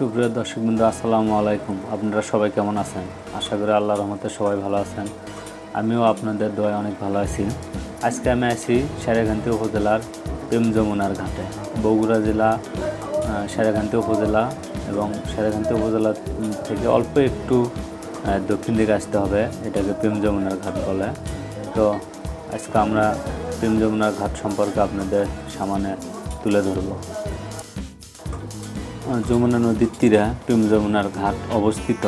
সুপ্রিয় দর্শকবৃন্দ, আসসালামু আলাইকুম। আপনারা সবাই কেমন আছেন? আশা করি আল্লাহর রহমতে সবাই ভালো আছেন। আমিও আপনাদের দোয়ায় অনেক ভালো আছি। আজকে আমি আছি সারেগান্তি উপজেলার প্রেম যমুনার ঘাটে। বগুড়া জেলা সারেগান্তি উপজেলা এবং সারেগান্তি উপজেলা থেকে অল্প একটু দক্ষিণ দিকে আসতে হবে। এটাকে প্রেম যমুনার ঘাট বলে। তো আজকে আমরা প্রেম যমুনার ঘাট সম্পর্কে আপনাদের সামনে তুলে ধরব। যমুনা নদীর তীরে প্রেম যমুনার ঘাট অবস্থিত।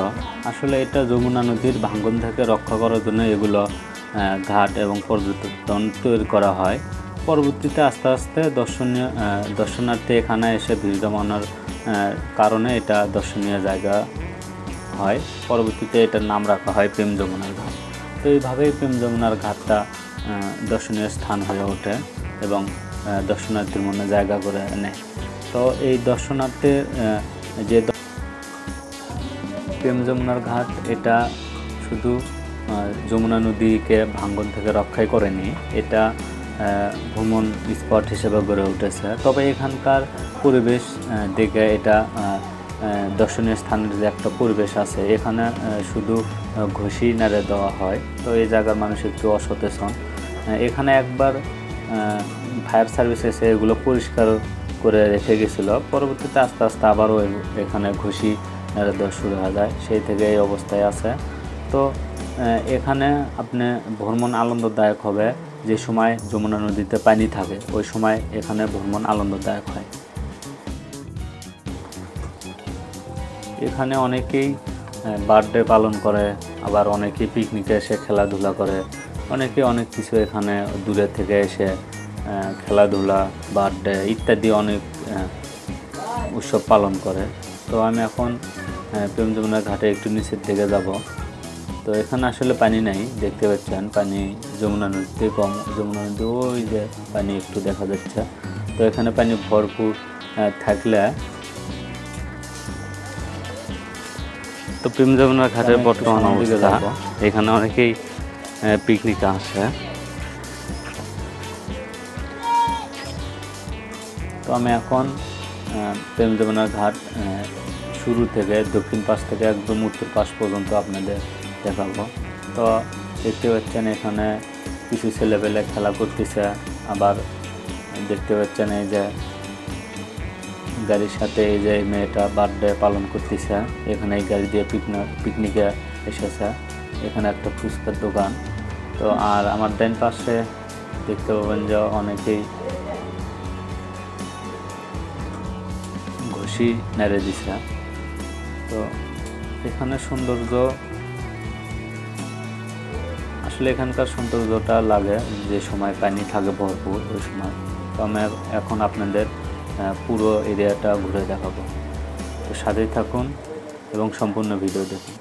আসলে এটা যমুনা নদীর ভাঙ্গন থেকে রক্ষা করার জন্য এগুলো ঘাট এবং পর্যটন তৈরি করা হয়। পরবর্তীতে আস্তে আস্তে দর্শনার্থী এখানে এসে ভিড় জমানোর কারণে এটা দর্শনীয় জায়গা হয়। পরবর্তীতে এটার নাম রাখা হয় প্রেম যমুনার ঘাট। তো এইভাবেই প্রেম যমুনার ঘাটটা দর্শনীয় স্থান হয়ে ওঠে এবং দর্শনার্থীর মনে জায়গা করে নেয়। তো এই দর্শনার্থীর যে প্রেম যমুনার ঘাট, এটা শুধু যমুনা নদীকে ভাঙ্গন থেকে রক্ষাই করেনি, এটা ভ্রমণ স্পট হিসেবে গড়ে উঠেছে। তবে এখানকার পরিবেশ দেখে এটা দর্শনীয় স্থানের যে একটা পরিবেশ আছে, এখানে শুধু ঘষি নাড়ে দেওয়া হয়। তো এই জায়গার মানুষ একটু অসচেতন। এখানে একবার ফায়ার সার্ভিস এসে এগুলো পরিষ্কার করে রেখে গেছিল। পরবর্তীতে আস্তে আস্তে আবারও এখানে ঘষি নাড়ে দেওয়া শুরু হয়ে যায়, সেই থেকে এই অবস্থায় আছে। তো এখানে আপনি ভ্রমণ আনন্দদায়ক হবে যে সময় যমুনা নদীতে পানি থাকে, ওই সময় এখানে ভ্রমণ আনন্দদায়ক হয়। এখানে অনেকেই বার্থডে পালন করে, আবার অনেকেই পিকনিকে এসে খেলাধুলা করে, অনেকে অনেক কিছু এখানে দূরে থেকে এসে খেলাধুলা, বার্থডে ইত্যাদি অনেক উৎসব পালন করে। তো আমি এখন প্রেম যমুনার ঘাটে একটু নিচের দিকে যাব। তো এখানে আসলে পানি নাই, দেখতে পাচ্ছেন পানি যমুনা নদীতে কম। যমুনা নদী ওই যে পানি একটু দেখা যাচ্ছে। তো এখানে পানি ভরপুর থাকলে তো প্রেম যমুনার ঘাটের বর্তমান অবস্থা, এখানে অনেকেই পিকনিকে আসে। তো আমি এখন প্রেম যমুনার ঘাট শুরু থেকে দক্ষিণ পাশ থেকে একদম উত্তর পাশ পর্যন্ত আপনাদের দেখাবো। তো দেখতে পাচ্ছেন এখানে কিছু ছেলেপেলে খেলা করতেছে, আবার দেখতে পাচ্ছেন এই যে গাড়ির সাথে এই যে মেয়েটা বার্থডে পালন করতেছে। এখানে এই গাড়ি দিয়ে পিকনিকে এসেছে। এখানে একটা ফুচকার দোকান। তো আর আমার ডান পাশে দেখতে পাবেন যে অনেকেই ঘষি নেড়ে দিছে। তো এখানে সৌন্দর্য, আসলে এখানকার সৌন্দর্যটা লাগে যে সময় পানি থাকে ভরপুর, ওই সময়। তো আমি এখন আপনাদের পুরো এরিয়াটা ঘুরে দেখাবো। তো সাথেই থাকুন এবং সম্পূর্ণ ভিডিও দেখুন।